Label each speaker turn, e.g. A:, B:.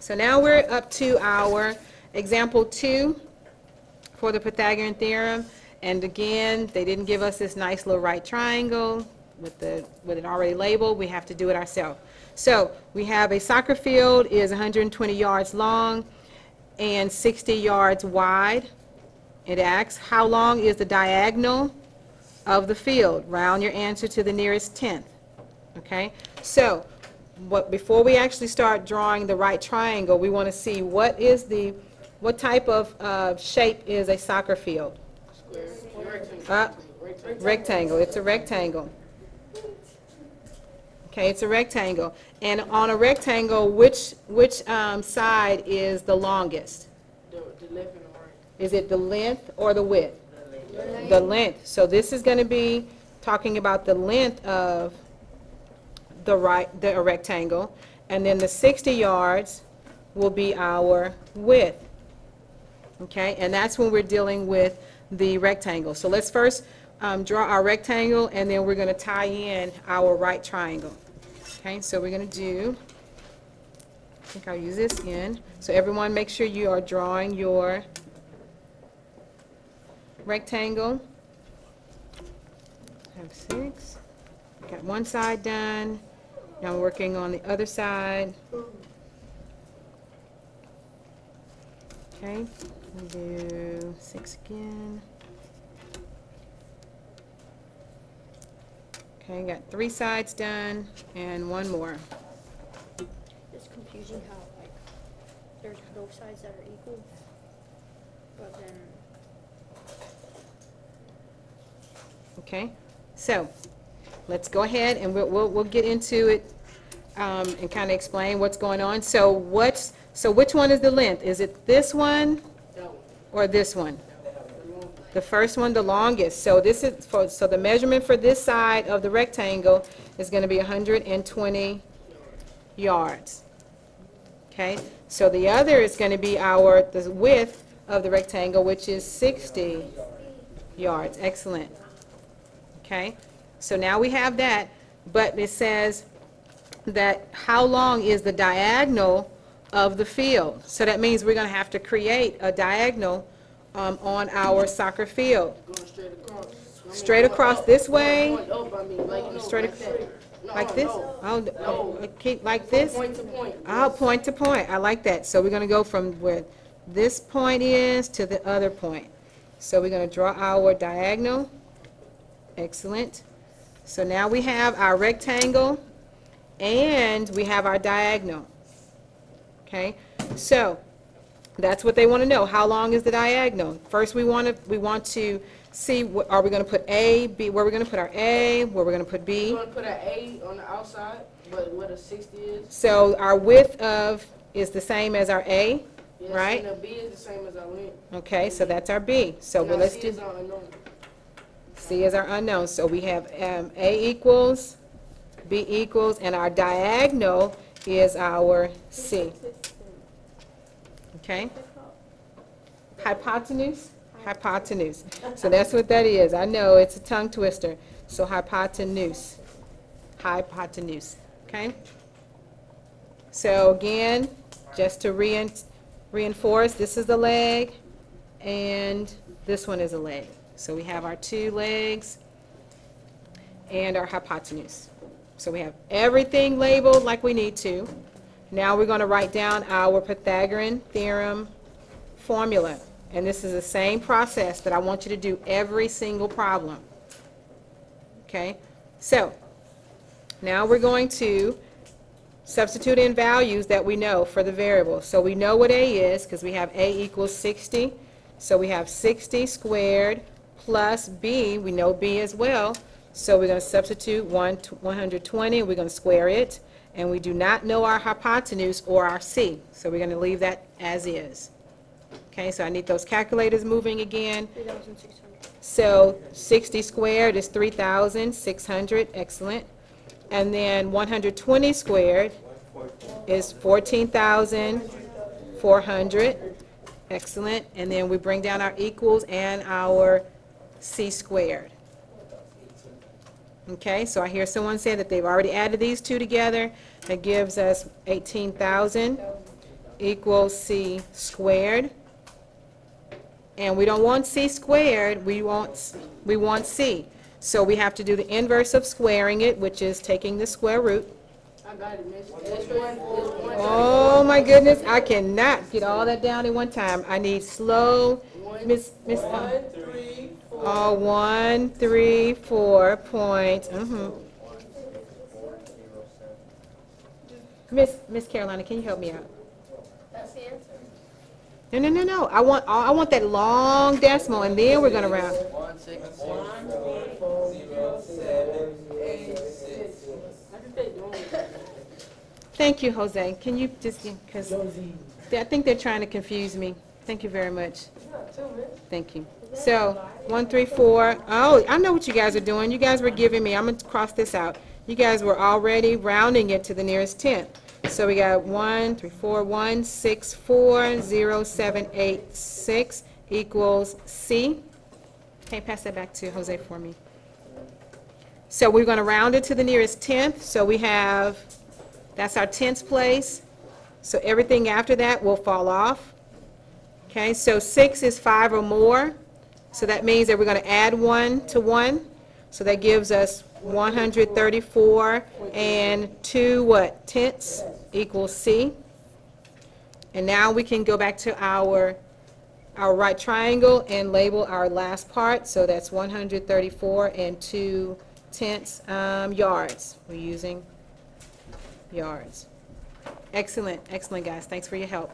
A: So now we're up to our example 2 for the Pythagorean theorem. And again, they didn't give us this nice little right triangle with it already labeled. We have to do it ourselves. So we have a soccer field is 120 yards long and 60 yards wide. It asks, how long is the diagonal of the field? Round your answer to the nearest tenth. Okay, so before we actually start drawing the right triangle, we want to see what type of shape is a soccer field? Rectangle. It's a rectangle. Okay, it's a rectangle. And on a rectangle, which side is the longest?
B: The left and the right.
A: Is it the length or the width? The length. So this is going to be talking about the length of the rectangle, and then the 60 yards will be our width. Okay, and that's when we're dealing with the rectangle. So let's first draw our rectangle, and then we're going to tie in our right triangle. Okay, so we're going to do, I think I'll use this in. So everyone make sure you are drawing your rectangle. I have 6. Got one side done. Now we're working on the other side. Okay, we'll do 6 again. Okay, got 3 sides done and one more.
C: It's confusing how like there's both sides that are equal, but then.
A: Okay, so let's go ahead and we'll get into it and kind of explain what's going on. So which one is the length? Is it this one or this one? The first one, the longest. So this is so the measurement for this side of the rectangle is going to be 120 yards. Okay, so the other is going to be the width of the rectangle, which is 60 yards. Excellent. Okay, so now we have that, but it says that how long is the diagonal of the field? So that means we're going to have to create a diagonal on our soccer field.
B: Going straight across.
A: Straight across this way? Straight
B: like that.
A: like this? Keep like this?
B: Point to point.
A: Oh, point to point. I like that. So we're going to go from where this point is to the other point. So we're going to draw our diagonal. Excellent. So now we have our rectangle and we have our diagonal. Okay, so that's what they want to know. How long is the diagonal? First, we want to see are we going to put A, B, where we're going to put our A, where we're going to put B.
B: We're going to put an A on the outside, but what a 60 is.
A: So our width is the same as our A,
B: Yes,
A: right?
B: And the B is the same as our length.
A: Okay, so that's our B. So
B: Now
A: let's
B: C
A: do
B: is our unknown.
A: C is our unknown. So we have A equals, B equals, and our diagonal is our C. Okay? Hypotenuse? Hypotenuse. So that's what that is. I know, it's a tongue twister. So hypotenuse. Hypotenuse. Okay? So again, just to reinforce, this is the leg, and this one is a leg. So we have our 2 legs and our hypotenuse. So we have everything labeled like we need to. Now we're going to write down our Pythagorean theorem formula. And this is the same process that I want you to do every single problem. Okay? So now we're going to substitute in values that we know for the variable. So we know what A is because we have A equals 60. So we have 60 squared plus B. We know B as well. So we're going to substitute 120. We're going to square it. And we do not know our hypotenuse or our C. So we're going to leave that as is. Okay, so I need those calculators moving again.
C: 3,600.
A: So 60 squared is 3,600. Excellent. And then 120 squared is 14,400. Excellent. And then we bring down our equals and our C squared. Okay, so I hear someone say that they've already added these two together. That gives us 18,000. equals c squared. And we don't want c squared, we want c. So we have to do the inverse of squaring it, which is taking the square root.
B: I got it, miss. It's one.
A: Oh my goodness, I cannot get all that down in one time. I need slow, Miss.
B: 1, 3, 4.
A: Oh, 1, 3, 4 points. Miss Carolina, can you help me out?
C: That's the answer.
A: No. I want that long decimal, and then we're gonna round.
B: 1, 6, 1, 4, 0, 7, 8, 6. I just take long.
A: Thank you, Jose. Can you just, because I think they're trying to confuse me. Thank you very much. Thank you. So, 1, 3, 4. Oh, I know what you guys are doing. You guys were giving me, I'm going to cross this out. You guys were already rounding it to the nearest tenth. So we got 1, 3, 4, 1, 6, 4, 0, 7, 8, 6 equals C. Okay, pass that back to Jose for me. So we're going to round it to the nearest tenth. So we have, that's our tenths place. So everything after that will fall off. Okay, so 6 is 5 or more. So that means that we're going to add 1 to 1. So that gives us 134 and 2 what? Tenths equals C. And now we can go back to our right triangle and label our last part. So that's 134 and 2 tenths yards. We're using yards. Excellent, excellent guys. Thanks for your help.